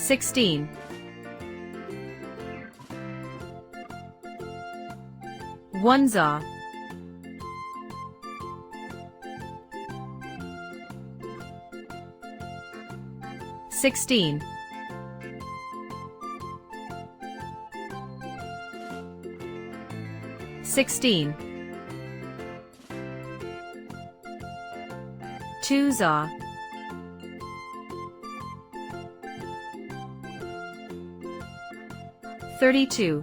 16. 1 za. 16. 16. 2 za. 32.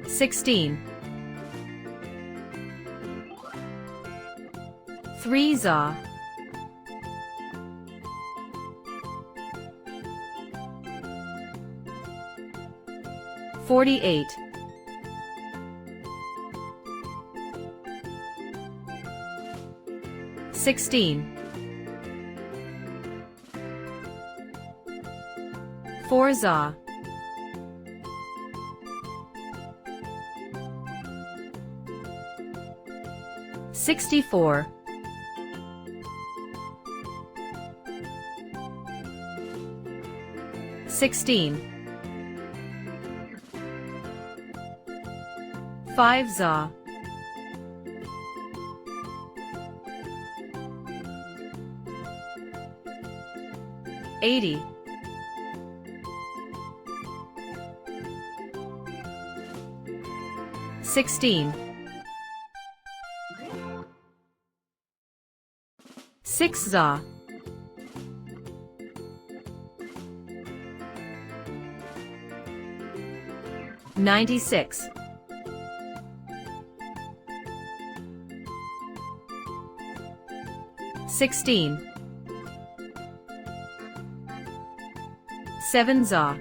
16. 3 za. 48. 16. 4 za. 64. 16. 5 za. 80. 16. 6 za. 96. 16. 7 za.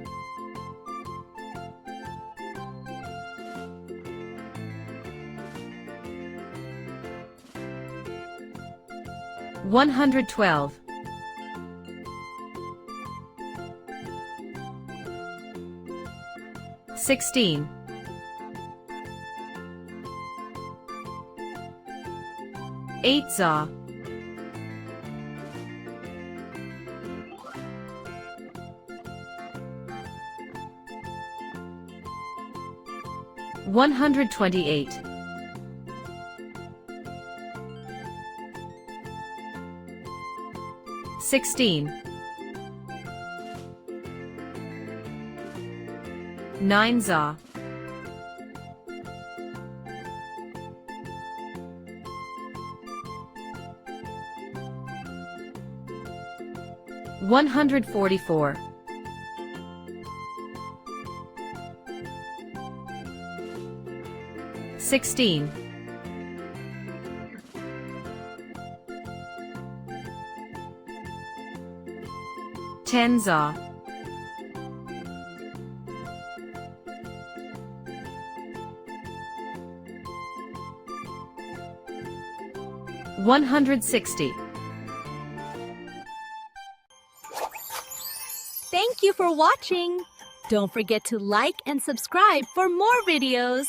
112. 16. 8 za. 128. 16. 9 za. 144. 16. 10 za. 160. Thank you for watching. Don't forget to like and subscribe for more videos.